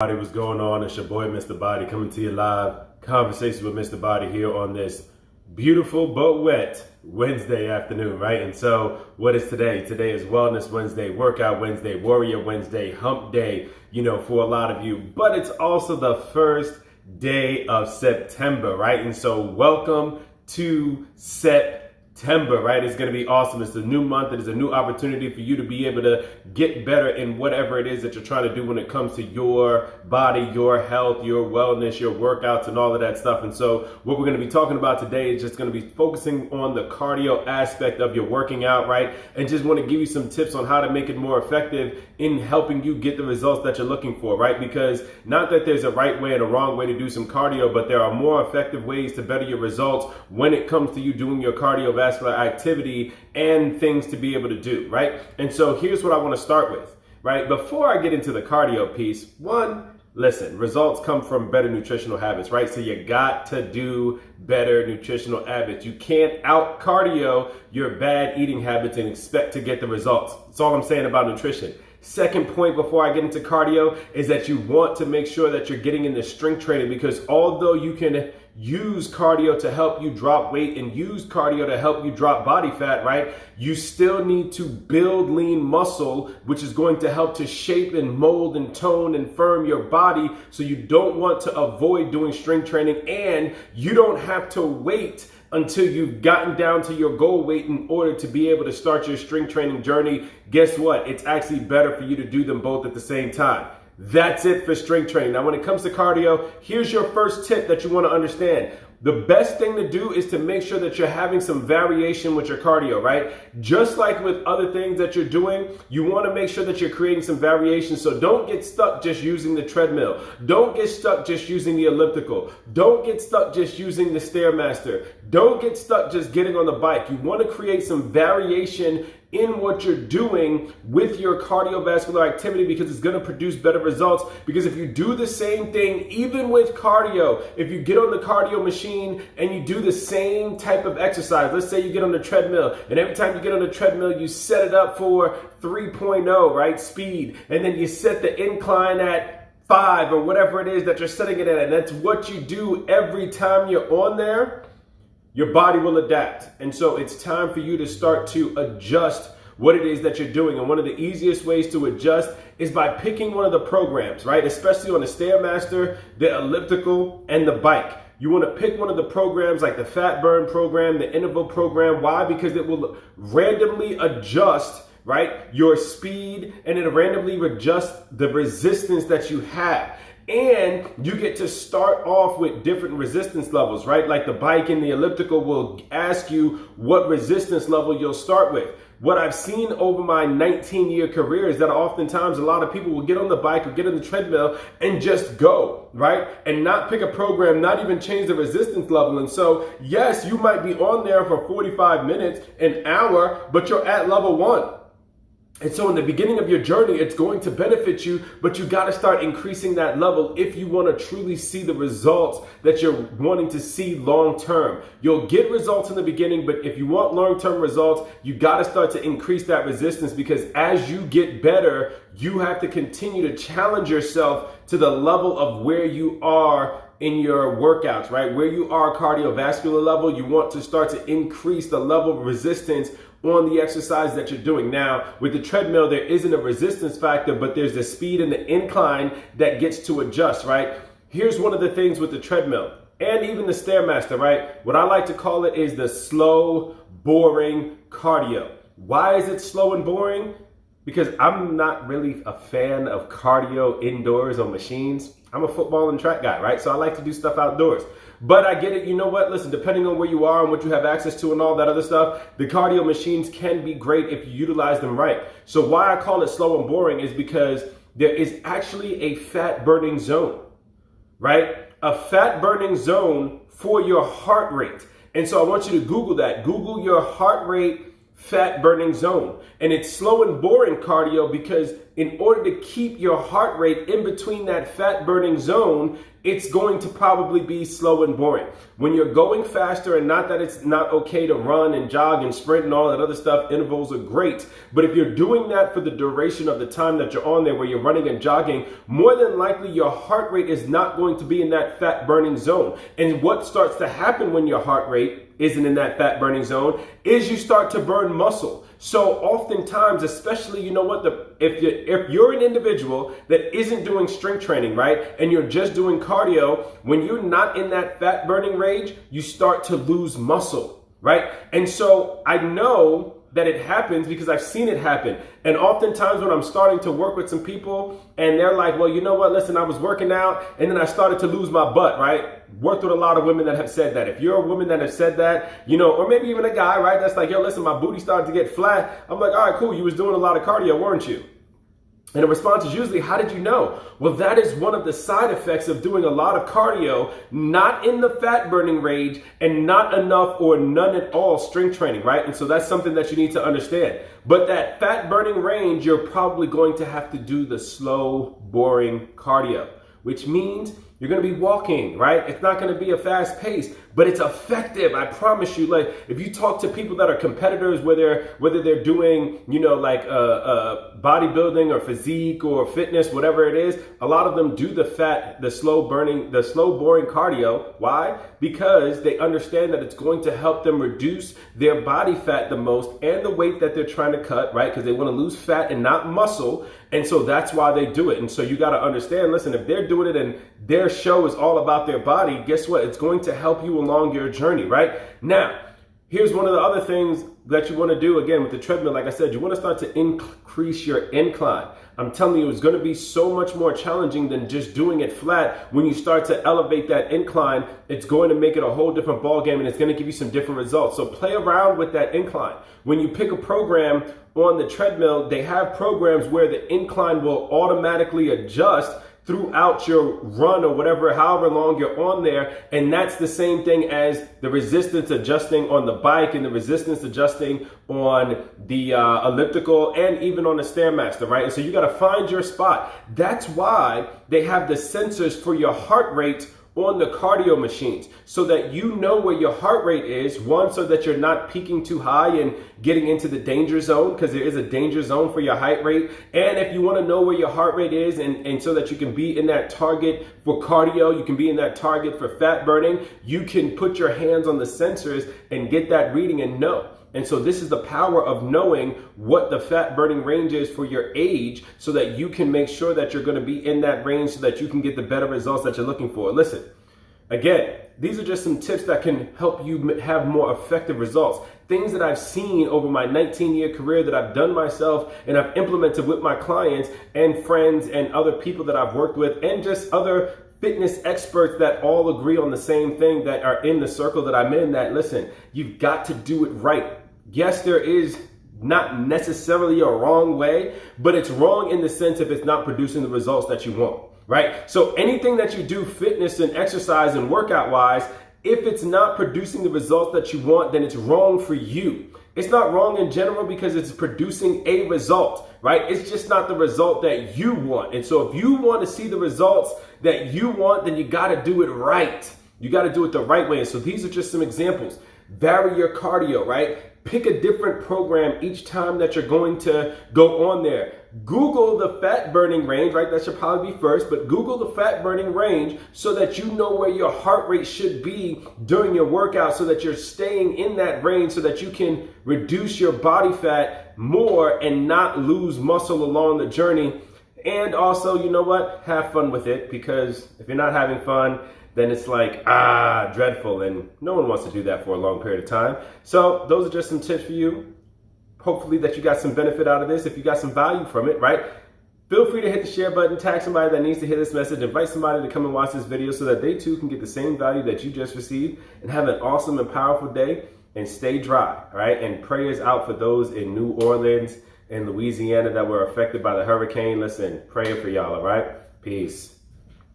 What's going on? It's your boy Mr. Body coming to you live. Conversations with Mr. Body here on this beautiful but wet Wednesday afternoon, right? And so what is today? Today is Wellness Wednesday, Workout Wednesday, Warrior Wednesday, Hump Day, for a lot of you. But it's also the first day of September, right? And so welcome to September, right? It's going to be awesome. It's a new month. It is a new opportunity for you to be able to get better in whatever it is that you're trying to do when it comes to your body, your health, your wellness, your workouts, and all of that stuff. And so what we're going to be talking about today is just going to be focusing on the cardio aspect of your working out, right? And just want to give you some tips on how to make it more effective in helping you get the results that you're looking for, right? Because not that there's a right way and a wrong way to do some cardio, but there are more effective ways to better your results when it comes to you doing your cardiovascular activity and things to be able to do, right? And so here's what I want to start with, right? Before I get into the cardio piece, listen, results come from better nutritional habits, right? So you got to do better nutritional habits. You can't out cardio your bad eating habits and expect to get the results. That's all I'm saying about nutrition. Second point before I get into cardio is that you want to make sure that you're getting into strength training, because although you can use cardio to help you drop weight and use cardio to help you drop body fat, right? You still need to build lean muscle, which is going to help to shape and mold and tone and firm your body. So you don't want to avoid doing strength training, and you don't have to wait until you've gotten down to your goal weight in order to be able to start your strength training journey. Guess what? It's actually better for you to do them both at the same time. That's it for strength training. Now, when it comes to cardio, here's your first tip that you want to understand. The best thing to do is to make sure that you're having some variation with your cardio, right? Just like with other things that you're doing, you want to make sure that you're creating some variation. So don't get stuck just using the treadmill. Don't get stuck just using the elliptical. Don't get stuck just using the Stairmaster. Don't get stuck just getting on the bike. You want to create some variation in what you're doing with your cardiovascular activity, because it's going to produce better results. Because if you do the same thing, even with cardio, if you get on the cardio machine and you do the same type of exercise, let's say you get on the treadmill, and every time you get on the treadmill, you set it up for 3.0, right, speed, and then you set the incline at 5 or whatever it is that you're setting it at, and that's what you do every time you're on there, your body will adapt. And so it's time for you to start to adjust what it is that you're doing. And one of the easiest ways to adjust is by picking one of the programs, right? Especially on the Stairmaster, the elliptical, and the bike. You want to pick one of the programs like the fat burn program, the interval program. Why? Because it will randomly adjust, right, your speed, and it'll randomly adjust the resistance that you have. And you get to start off with different resistance levels, right? Like the bike and the elliptical will ask you what resistance level you'll start with. What I've seen over my 19-year career is that oftentimes a lot of people will get on the bike or get on the treadmill and just go, right? And not pick a program, not even change the resistance level. And so, yes, you might be on there for 45 minutes, an hour, but you're at level 1. And so in the beginning of your journey, it's going to benefit you, but you got to start increasing that level if you want to truly see the results that you're wanting to see long term. You'll get results in the beginning, but if you want long-term results, you got to start to increase that resistance, because as you get better, you have to continue to challenge yourself to the level of where you are in your workouts, right? Where you are cardiovascular level, you want to start to increase the level of resistance on the exercise that you're doing. Now, with the treadmill, there isn't a resistance factor, but there's the speed and the incline that gets to adjust, right? Here's one of the things with the treadmill and even the Stairmaster, right? What I like to call it is the slow, boring cardio. Why is it slow and boring? Because I'm not really a fan of cardio indoors on machines. I'm a football and track guy, right? So I like to do stuff outdoors. But I get it. You know what? Listen, depending on where you are and what you have access to and all that other stuff, the cardio machines can be great if you utilize them right. So why I call it slow and boring is because there is actually a fat burning zone, right? A fat burning zone for your heart rate. And so I want you to Google that. Google your heart rate fat burning zone. And it's slow and boring cardio because in order to keep your heart rate in between that fat burning zone, it's going to probably be slow and boring. When you're going faster, and not that it's not okay to run and jog and sprint and all that other stuff, intervals are great. But if you're doing that for the duration of the time that you're on there, where you're running and jogging, more than likely your heart rate is not going to be in that fat burning zone. And what starts to happen when your heart rate isn't in that fat burning zone is you start to burn muscle. So oftentimes, especially, you know what, if you're an individual that isn't doing strength training, right, and you're just doing cardio, when you're not in that fat burning range, you start to lose muscle, right? And so I know that it happens because I've seen it happen. And oftentimes when I'm starting to work with some people and they're like, well, you know what, listen, I was working out and then I started to lose my butt, right? Worked with a lot of women that have said that. If you're a woman that has said that, you know, or maybe even a guy, right, that's like, yo, listen, my booty started to get flat. I'm like, all right, cool. You was doing a lot of cardio, weren't you? And the response is usually, how did you know? Well, that is one of the side effects of doing a lot of cardio, not in the fat burning range and not enough or none at all strength training, right? And so that's something that you need to understand. But that fat burning range, you're probably going to have to do the slow, boring cardio, which means you're going to be walking, right? It's not going to be a fast pace, but it's effective. I promise you. Like, if you talk to people that are competitors, whether they're doing, you know, like bodybuilding or physique or fitness, whatever it is, a lot of them do the slow boring cardio. Why? Because they understand that it's going to help them reduce their body fat the most and the weight that they're trying to cut, right? Because they want to lose fat and not muscle. And so that's why they do it. And so you got to understand, listen, if they're doing it and their show is all about their body, guess what? It's going to help you along your journey, right? Now, here's one of the other things that you want to do, again, with the treadmill. Like I said, you want to start to increase your incline. I'm telling you, it's going to be so much more challenging than just doing it flat. When you start to elevate that incline, it's going to make it a whole different ball game, and it's going to give you some different results. So play around with that incline. When you pick a program on the treadmill, they have programs where the incline will automatically adjust throughout your run or whatever, however long you're on there. And that's the same thing as the resistance adjusting on the bike and the resistance adjusting on the elliptical and even on the Stairmaster, right? And so you got to find your spot. That's why they have the sensors for your heart rate on the cardio machines, so that you know where your heart rate is. One, so that you're not peaking too high and getting into the danger zone, because there is a danger zone for your height rate. And if you want to know where your heart rate is, and so that you can be in that target for cardio, you can be in that target for fat burning, you can put your hands on the sensors and get that reading and know. And so this is the power of knowing what the fat burning range is for your age, so that you can make sure that you're going to be in that range so that you can get the better results that you're looking for. Listen, again, these are just some tips that can help you have more effective results. Things that I've seen over my 19-year career that I've done myself and I've implemented with my clients and friends and other people that I've worked with, and just other fitness experts that all agree on the same thing, that are in the circle that I'm in, that listen, you've got to do it right. Yes, there is not necessarily a wrong way, but it's wrong in the sense if it's not producing the results that you want, right? So anything that you do fitness and exercise and workout wise, if it's not producing the results that you want, then it's wrong for you. It's not wrong in general because it's producing a result, right? It's just not the result that you want. And so if you want to see the results that you want, then you got to do it right. You got to do it the right way. And so these are just some examples. Vary your cardio, right? Pick a different program each time that you're going to go on there. Google the fat burning range, right? That should probably be first, but Google the fat burning range so that you know where your heart rate should be during your workout, so that you're staying in that range, so that you can reduce your body fat more and not lose muscle along the journey. And also, you know what? Have fun with it, because if you're not having fun, then it's like, dreadful. And no one wants to do that for a long period of time. So those are just some tips for you. Hopefully that you got some benefit out of this. If you got some value from it, right? Feel free to hit the share button, tag somebody that needs to hear this message, invite somebody to come and watch this video so that they too can get the same value that you just received, and have an awesome and powerful day, and stay dry, all right? And prayers out for those in New Orleans and Louisiana that were affected by the hurricane. Listen, praying for y'all, all right? Peace.